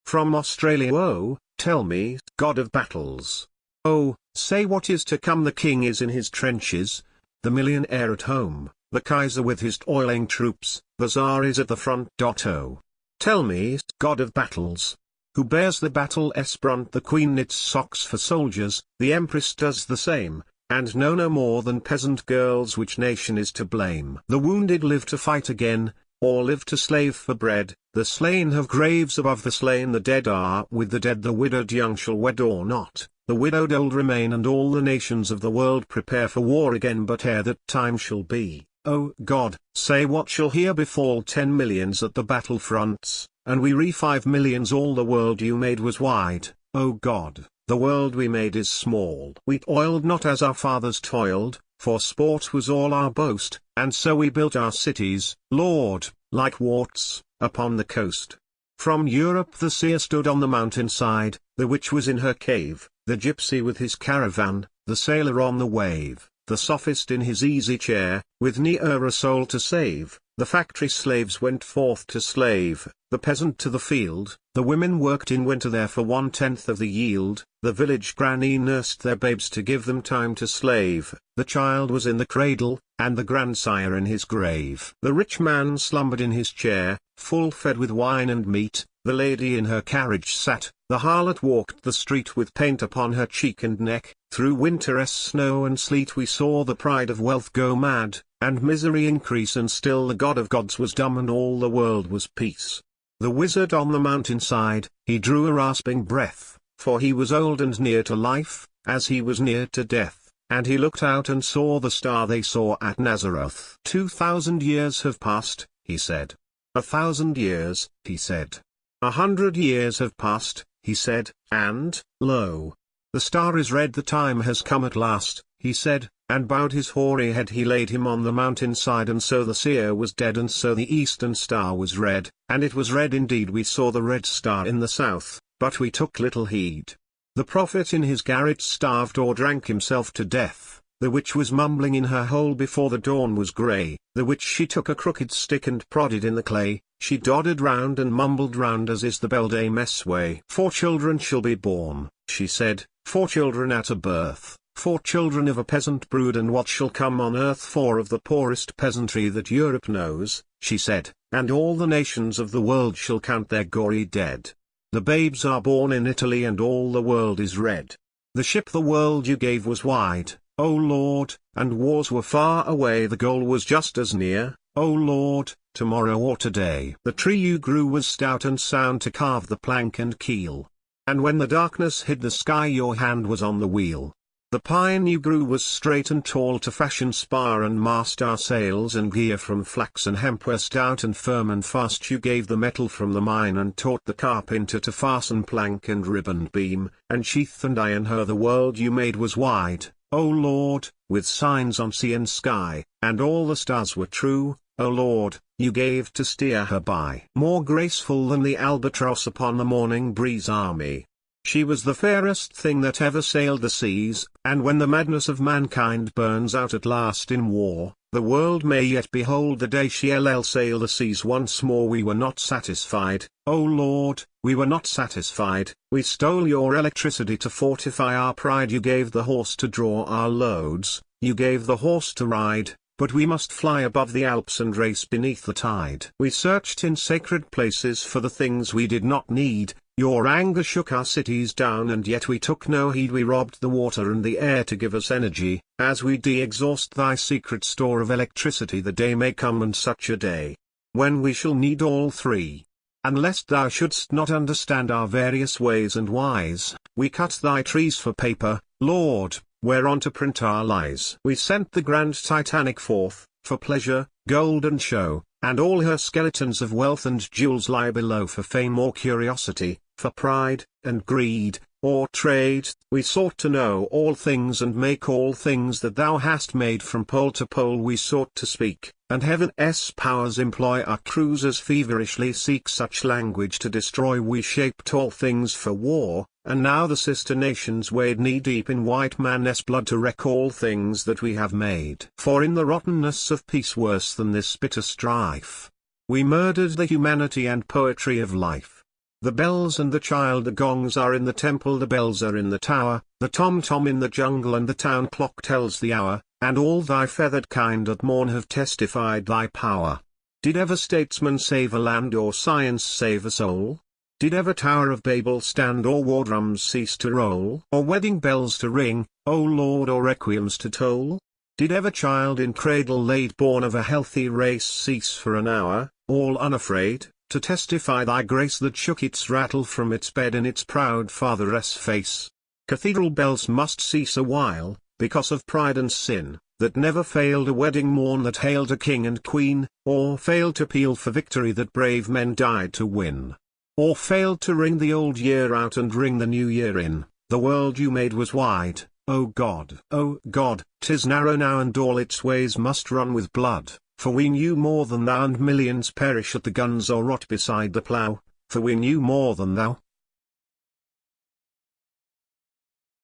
From Australia, oh, tell me, God of battles. Oh, say what is to come. The king is in his trenches, the millionaire at home, the Kaiser with his toiling troops, the Tsar is at the front. Oh, tell me, God of battles. Who bears the battle's brunt? The queen knits socks for soldiers, the empress does the same, and know no more than peasant girls which nation is to blame. The wounded live to fight again, or live to slave for bread. The slain have graves above the slain, the dead are with the dead. The widowed young shall wed or not, the widowed old remain, and all the nations of the world prepare for war again. But ere that time shall be, O God, say what shall here befall. 10 millions at the battle fronts, and we 5 millions. All the world you made was wide, O God, the world we made is small. We toiled not as our fathers toiled, for sport was all our boast, and so we built our cities, Lord, like warts, upon the coast. From Europe the seer stood on the mountainside, the witch was in her cave, the gypsy with his caravan, the sailor on the wave, the sophist in his easy chair, with ne'er a soul to save. The factory slaves went forth to slave, the peasant to the field, the women worked in winter there for 1/10 of the yield, the village granny nursed their babes to give them time to slave, the child was in the cradle, and the grandsire in his grave. The rich man slumbered in his chair, full fed with wine and meat, the lady in her carriage sat, the harlot walked the street with paint upon her cheek and neck. Through winter's snow and sleet we saw the pride of wealth go mad, and misery increase, and still the God of gods was dumb, and all the world was peace. The wizard on the mountainside, he drew a rasping breath, for he was old and near to life, as he was near to death, and he looked out and saw the star they saw at Nazareth. 2000 years have passed, he said. 1,000 years, he said. 100 years have passed, he said, and, lo, the star is red. The time has come at last, he said, and bowed his hoary head. He laid him on the mountainside, and so the seer was dead, and so the eastern star was red, and it was red indeed. We saw the red star in the south, but we took little heed. The prophet in his garret starved or drank himself to death. The witch was mumbling in her hole before the dawn was grey. The witch she took a crooked stick and prodded in the clay. She doddered round and mumbled round as is the Beldame way. 4 children shall be born, she said, 4 children at a birth, 4 children of a peasant brood. And what shall come on earth? 4 of the poorest peasantry that Europe knows, she said, and all the nations of the world shall count their gory dead. The babes are born in Italy, and all the world is red. The ship the world you gave was wide, O Lord, and wars were far away. The goal was just as near, O Lord, tomorrow or today. The tree you grew was stout and sound to carve the plank and keel. And when the darkness hid the sky, your hand was on the wheel. The pine you grew was straight and tall to fashion spar and mast. Our sails and gear from flax and hemp were stout and firm and fast. You gave the metal from the mine, and taught the carpenter to fasten plank and rib and beam, and sheath and iron her. The world you made was wide, O Lord, with signs on sea and sky, and all the stars were true, O Lord, you gave to steer her by. More graceful than the albatross upon the morning breeze army. She was the fairest thing that ever sailed the seas, and when the madness of mankind burns out at last in war, the world may yet behold the day she'll sail the seas once more. We were not satisfied, O Lord, we were not satisfied. We stole your electricity to fortify our pride. You gave the horse to draw our loads, you gave the horse to ride, but we must fly above the Alps and race beneath the tide. We searched in sacred places for the things we did not need. Your anger shook our cities down, and yet we took no heed. We robbed the water and the air to give us energy. As we de-exhaust thy secret store of electricity, the day may come, and such a day, when we shall need all three. And lest thou shouldst not understand our various ways and whys, we cut thy trees for paper, Lord, whereon to print our lies. We sent the grand Titanic forth, for pleasure, gold and show, and all her skeletons of wealth and jewels lie below for fame or curiosity, for pride, and greed, or trade. We sought to know all things and make all things that thou hast made. From pole to pole we sought to speak, and heaven's powers employ our cruisers feverishly seek such language to destroy. We shaped all things for war, and now the sister nations wade knee-deep in white man's blood to wreck all things that we have made. For in the rottenness of peace, worse than this bitter strife, we murdered the humanity and poetry of life. The bells and the child, the gongs are in the temple, the bells are in the tower, the tom-tom in the jungle, and the town clock tells the hour, and all thy feathered kind at morn have testified thy power. Did ever statesman save a land, or science save a soul? Did ever Tower of Babel stand, or war drums cease to roll, or wedding bells to ring, O Lord, or requiems to toll? Did ever child in cradle laid, born of a healthy race, cease for an hour, all unafraid, to testify thy grace that shook its rattle from its bed in its proud fatheress face? Cathedral bells must cease a while, because of pride and sin, that never failed a wedding morn that hailed a king and queen, or failed to peal for victory that brave men died to win. Or failed to ring the old year out and ring the new year in. The world you made was wide, O God, 'tis narrow now, and all its ways must run with blood, for we knew more than thou, and millions perish at the guns or rot beside the plough, for we knew more than thou.